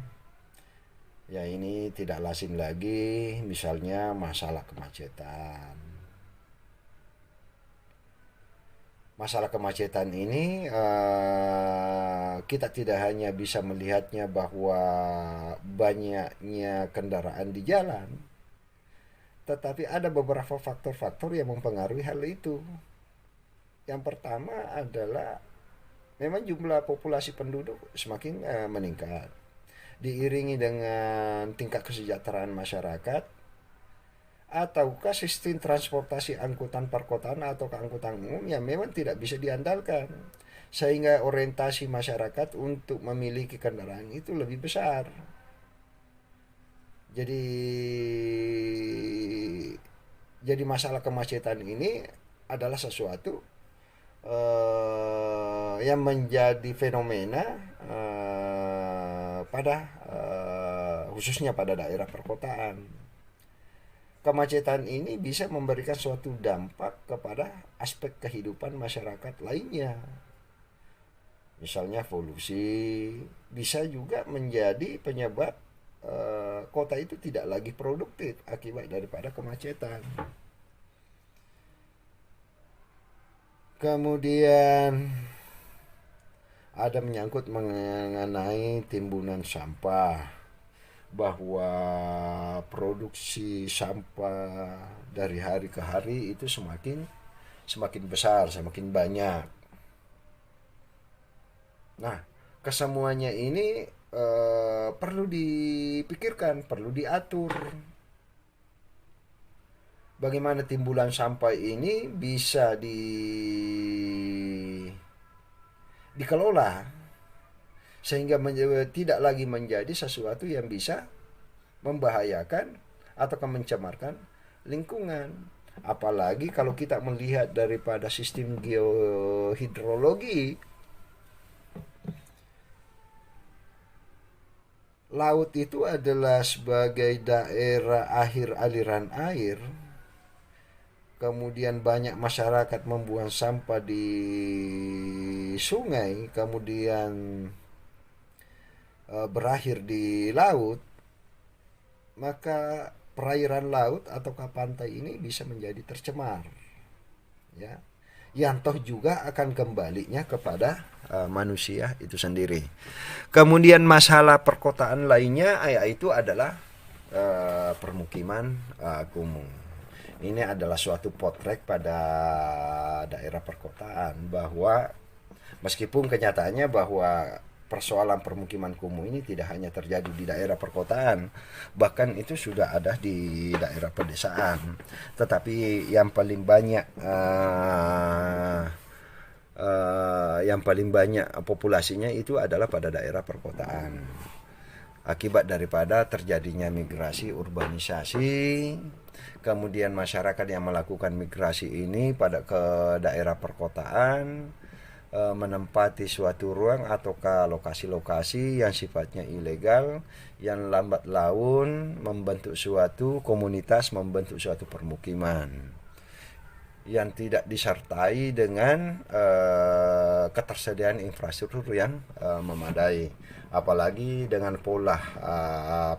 Ya ini tidak lazim lagi, misalnya masalah kemacetan. Masalah kemacetan ini kita tidak hanya bisa melihatnya bahwa banyaknya kendaraan di jalan, tetapi ada beberapa faktor-faktor yang mempengaruhi hal itu. Yang pertama adalah memang jumlah populasi penduduk semakin meningkat, diiringi dengan tingkat kesejahteraan masyarakat, ataukah sistem transportasi angkutan perkotaan atau angkutan umum yang memang tidak bisa diandalkan, sehingga orientasi masyarakat untuk memiliki kendaraan itu lebih besar. Jadi masalah kemacetan ini adalah sesuatu yang menjadi fenomena khususnya pada daerah perkotaan. Kemacetan ini bisa memberikan suatu dampak kepada aspek kehidupan masyarakat lainnya. Misalnya polusi, bisa juga menjadi penyebab kota itu tidak lagi produktif akibat daripada kemacetan. Kemudian ada menyangkut mengenai timbunan sampah, bahwa produksi sampah dari hari ke hari itu semakin besar, semakin banyak. Nah, kesemuanya ini perlu dipikirkan, perlu diatur. Bagaimana timbulan sampah ini bisa dikelola sehingga tidak lagi menjadi sesuatu yang bisa membahayakan atau mencemarkan lingkungan. Apalagi kalau kita melihat daripada sistem geohidrologi, laut itu adalah sebagai daerah akhir aliran air. Kemudian banyak masyarakat membuang sampah di sungai, kemudian berakhir di laut, maka perairan laut atau pantai ini bisa menjadi tercemar, ya, yang toh juga akan kembalinya kepada manusia itu sendiri. Kemudian masalah perkotaan lainnya yaitu adalah permukiman kumuh. Ini adalah suatu potret pada daerah perkotaan, bahwa Meskipun kenyataannya bahwa persoalan permukiman kumuh ini tidak hanya terjadi di daerah perkotaan, bahkan itu sudah ada di daerah pedesaan. Tetapi yang paling banyak populasinya itu adalah pada daerah perkotaan. Akibat daripada terjadinya migrasi urbanisasi, kemudian masyarakat yang melakukan migrasi ini pada ke daerah perkotaan, menempati suatu ruang atau ke lokasi-lokasi yang sifatnya ilegal, yang lambat laun membentuk suatu komunitas, membentuk suatu permukiman yang tidak disertai dengan ketersediaan infrastruktur yang memadai, apalagi dengan pola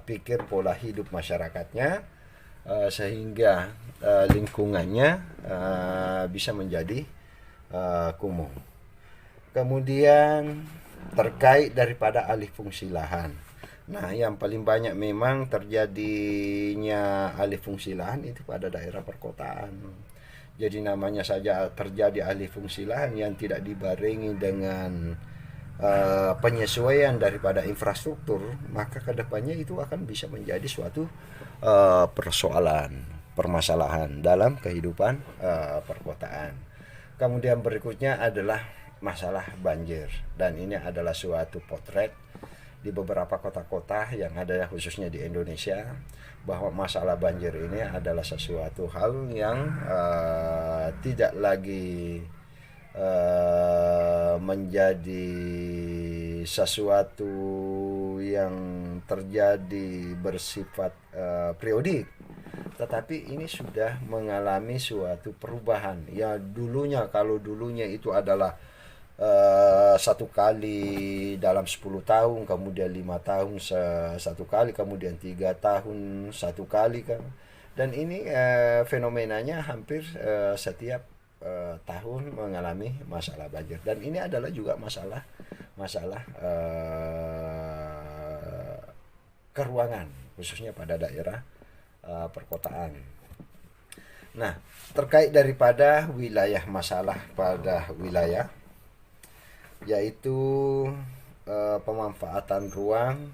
pikir, pola hidup masyarakatnya, sehingga lingkungannya bisa menjadi kumuh. Kemudian terkait daripada alih fungsi lahan. Nah, yang paling banyak memang terjadinya alih fungsi lahan itu pada daerah perkotaan. Jadi namanya saja terjadi alih fungsi lahan yang tidak dibarengi dengan penyesuaian daripada infrastruktur, maka kedepannya itu akan bisa menjadi suatu permasalahan dalam kehidupan perkotaan. Kemudian berikutnya adalah masalah banjir, dan ini adalah suatu potret di beberapa kota-kota yang ada khususnya di Indonesia, bahwa masalah banjir ini adalah sesuatu hal yang tidak lagi menjadi sesuatu yang terjadi bersifat periodik, tetapi ini sudah mengalami suatu perubahan. Ya kalau dulunya itu adalah satu kali dalam 10 tahun, kemudian 5 tahun satu kali, kemudian 3 tahun satu kali kan. Dan ini fenomenanya hampir setiap tahun mengalami masalah banjir. Dan ini adalah juga masalah keruangan, khususnya pada daerah perkotaan. Nah, terkait daripada masalah pada wilayah, yaitu pemanfaatan ruang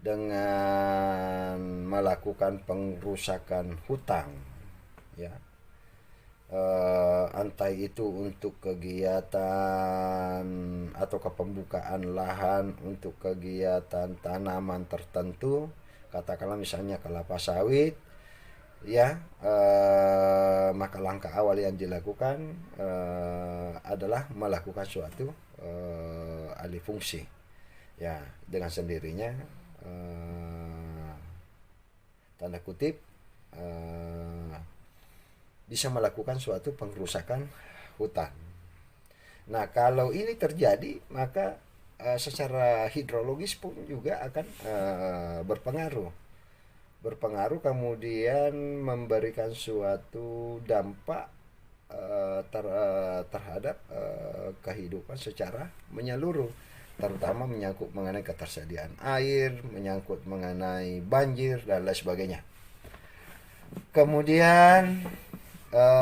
dengan melakukan pengrusakan hutan, ya, entah itu untuk kegiatan atau kepembukaan lahan untuk kegiatan tanaman tertentu, katakanlah misalnya kelapa sawit, ya, maka langkah awal yang dilakukan adalah melakukan suatu alih fungsi, ya, dengan sendirinya tanda kutip bisa melakukan suatu pengrusakan hutan. Nah, kalau ini terjadi, maka secara hidrologis pun juga akan berpengaruh, kemudian memberikan suatu dampak terhadap kehidupan secara menyeluruh, terutama menyangkut mengenai ketersediaan air, menyangkut mengenai banjir dan lain sebagainya. Kemudian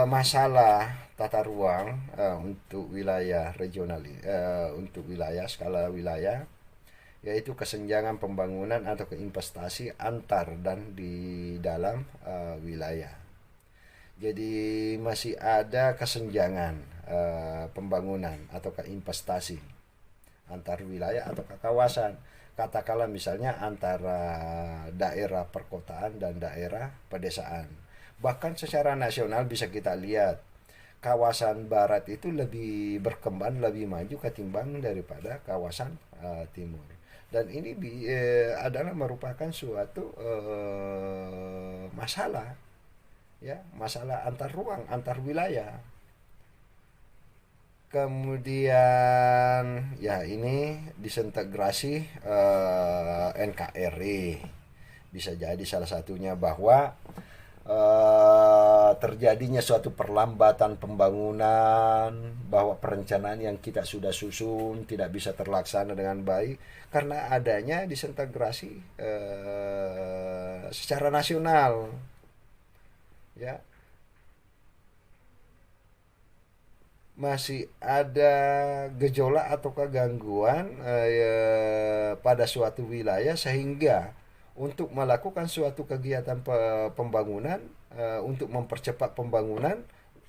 masalah tata ruang untuk wilayah regional, untuk skala wilayah, yaitu kesenjangan pembangunan atau keinvestasi antar dan di dalam wilayah. Jadi masih ada kesenjangan pembangunan atau keinvestasi antar wilayah atau ke kawasan. Katakanlah misalnya antara daerah perkotaan dan daerah pedesaan. Bahkan secara nasional bisa kita lihat kawasan barat itu lebih berkembang, lebih maju ketimbang daripada kawasan timur. Dan ini adalah merupakan suatu masalah, ya, masalah antar ruang, antar wilayah. Kemudian ya ini disintegrasi NKRI bisa jadi salah satunya, bahwa terjadinya suatu perlambatan pembangunan, bahwa perencanaan yang kita sudah susun tidak bisa terlaksana dengan baik karena adanya disintegrasi secara nasional, ya. masih ada gejolak ataukah gangguan pada suatu wilayah, sehingga untuk melakukan suatu kegiatan pembangunan, untuk mempercepat pembangunan,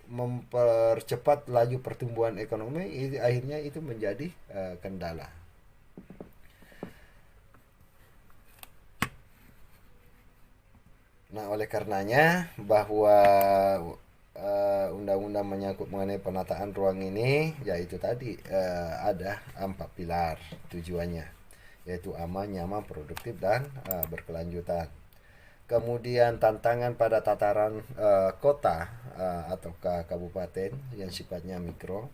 mempercepat laju pertumbuhan ekonomi, akhirnya itu menjadi kendala. Nah, oleh karenanya bahwa undang-undang menyangkut mengenai penataan ruang ini, yaitu tadi ada 4 pilar tujuannya, yaitu aman, nyaman, produktif, dan berkelanjutan. Kemudian tantangan pada tataran kota atau kabupaten yang sifatnya mikro.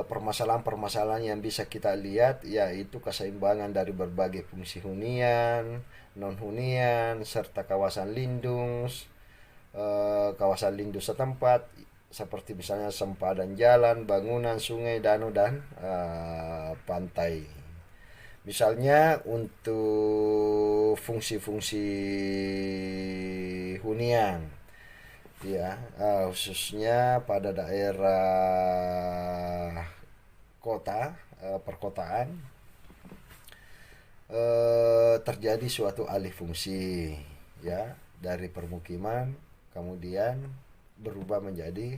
Permasalahan-permasalahan yang bisa kita lihat yaitu keseimbangan dari berbagai fungsi hunian, non-hunian, serta kawasan lindung, setempat, seperti misalnya sempadan jalan, bangunan, sungai, danau, dan pantai. Misalnya untuk fungsi-fungsi hunian, ya, khususnya pada daerah kota, perkotaan, terjadi suatu alih fungsi, ya, dari permukiman kemudian berubah menjadi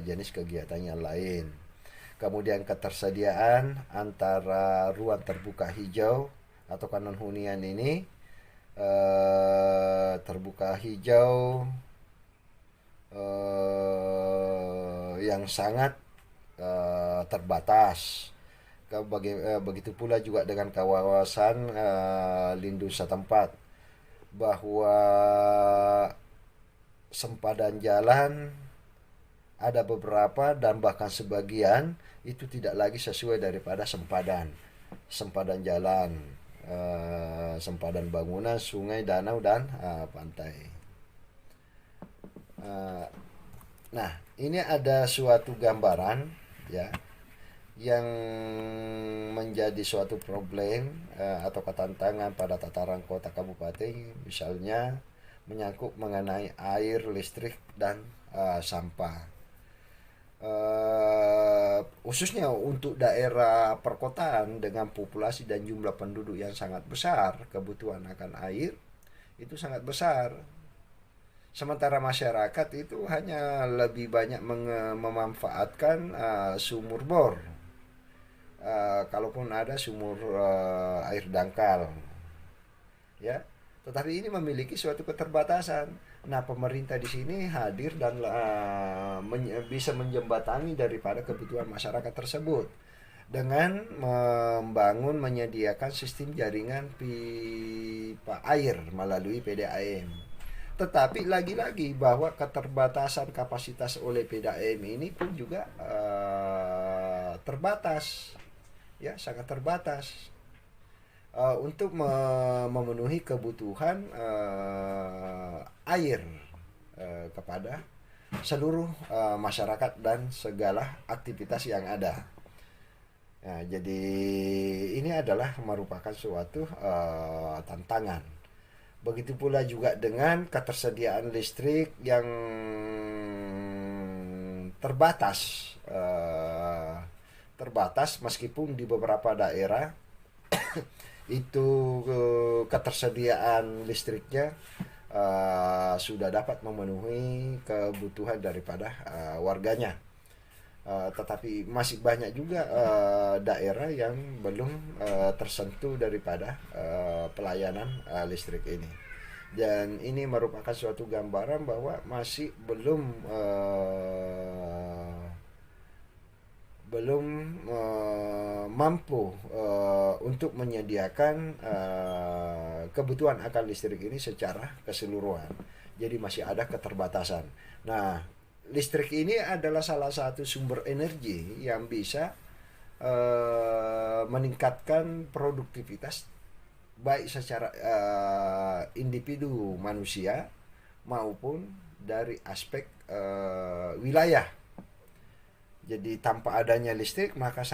jenis kegiatan yang lain. Kemudian ketersediaan antara ruang terbuka hijau atau non hunian ini, terbuka hijau yang sangat terbatas. Begitu pula juga dengan kawasan lindung setempat, bahwa sempadan jalan ada beberapa dan bahkan sebagian itu tidak lagi sesuai daripada sempadan jalan, sempadan bangunan, sungai, danau, dan pantai. Nah, ini ada suatu gambaran, ya, yang menjadi suatu problem atau tantangan pada tataran kota kabupaten, misalnya menyangkut mengenai air, listrik, dan sampah. Khususnya untuk daerah perkotaan dengan populasi dan jumlah penduduk yang sangat besar, kebutuhan akan air itu sangat besar. Sementara masyarakat itu hanya lebih banyak memanfaatkan sumur bor, kalaupun ada sumur air dangkal, ya. Tetapi ini memiliki suatu keterbatasan. Nah, pemerintah di sini hadir dan bisa menjembatani daripada kebutuhan masyarakat tersebut dengan menyediakan sistem jaringan pipa air melalui PDAM. Tetapi lagi-lagi bahwa keterbatasan kapasitas oleh PDAM ini pun juga terbatas, ya, sangat terbatas untuk memenuhi kebutuhan air kepada seluruh masyarakat dan segala aktivitas yang ada. Nah, jadi ini adalah merupakan suatu tantangan. Begitu pula juga dengan ketersediaan listrik yang terbatas, meskipun di beberapa daerah itu ketersediaan listriknya sudah dapat memenuhi kebutuhan daripada warganya. Tetapi masih banyak juga daerah yang belum tersentuh daripada pelayanan listrik ini. Dan ini merupakan suatu gambaran bahwa masih belum mampu untuk menyediakan kebutuhan akan listrik ini secara keseluruhan. Jadi masih ada keterbatasan. Nah, listrik ini adalah salah satu sumber energi yang bisa meningkatkan produktivitas baik secara individu manusia maupun dari aspek wilayah. Jadi tanpa adanya listrik maka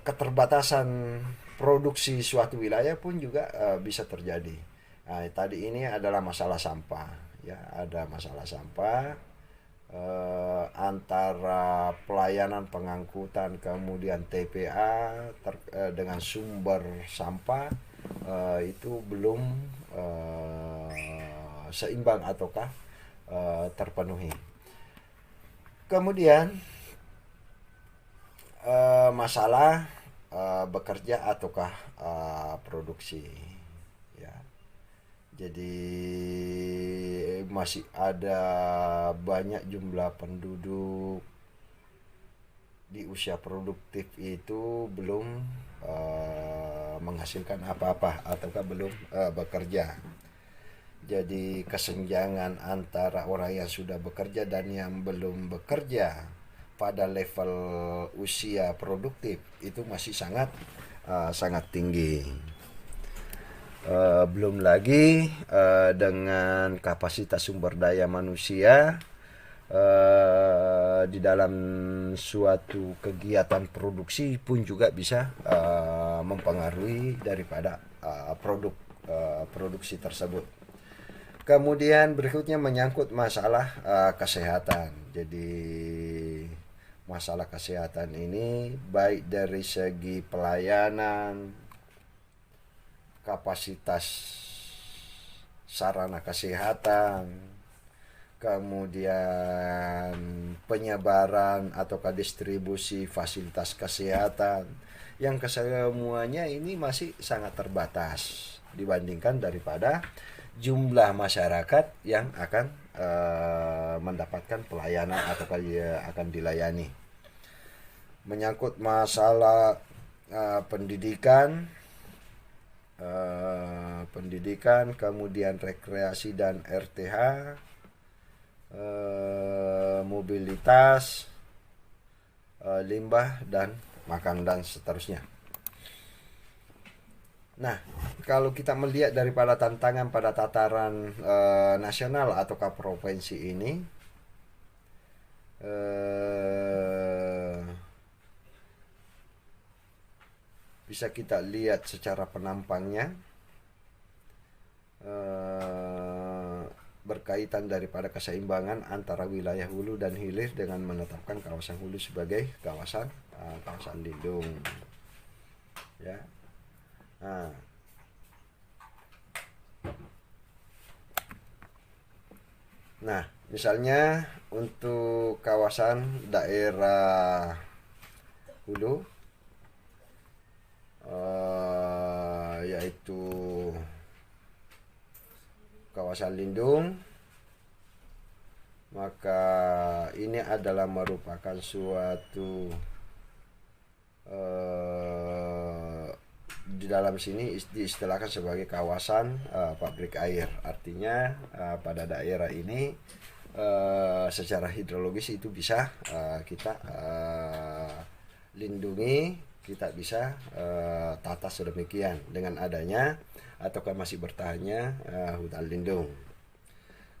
keterbatasan produksi suatu wilayah pun juga bisa terjadi. Nah, tadi ini adalah masalah sampah, ya, ada masalah sampah antara pelayanan pengangkutan kemudian TPA dengan sumber sampah itu belum seimbang ataukah terpenuhi. Kemudian masalah bekerja ataukah produksi, ya. Jadi masih ada banyak jumlah penduduk di usia produktif itu belum menghasilkan apa-apa ataukah belum bekerja. Jadi kesenjangan antara orang yang sudah bekerja dan yang belum bekerja pada level usia produktif itu masih sangat tinggi. Belum lagi dengan kapasitas sumber daya manusia di dalam suatu kegiatan produksi pun juga bisa mempengaruhi daripada produksi tersebut. Kemudian berikutnya menyangkut masalah kesehatan. Jadi masalah kesehatan ini baik dari segi pelayanan, kapasitas sarana kesehatan, kemudian penyebaran ataukah distribusi fasilitas kesehatan, yang kesemuanya ini masih sangat terbatas dibandingkan daripada jumlah masyarakat yang akan mendapatkan pelayanan ataukah akan dilayani. Menyangkut masalah pendidikan, kemudian rekreasi dan RTH, mobilitas, limbah dan makan dan seterusnya. Nah, kalau kita melihat daripada tantangan pada tataran nasional ataukah provinsi ini, bisa kita lihat secara penampangnya berkaitan daripada keseimbangan antara wilayah hulu dan hilir dengan menetapkan kawasan hulu sebagai kawasan lindung, ya. Nah, misalnya untuk kawasan daerah hulu, yaitu kawasan lindung, maka ini adalah merupakan suatu di dalam sini diistilahkan sebagai kawasan pabrik air. Artinya pada daerah ini secara hidrologis itu bisa kita lindungi, kita bisa tata sedemikian dengan adanya ataukah masih bertahannya hutan lindung.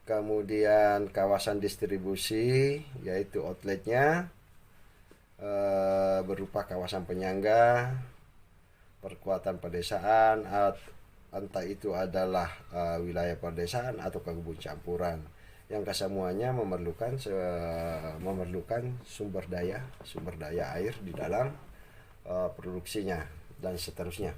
Kemudian kawasan distribusi, yaitu outletnya berupa kawasan penyangga, perkuatan pedesaan, entah itu adalah wilayah pedesaan atau kebun campuran, yang kesemuanya memerlukan sumber daya air di dalam produksinya dan seterusnya.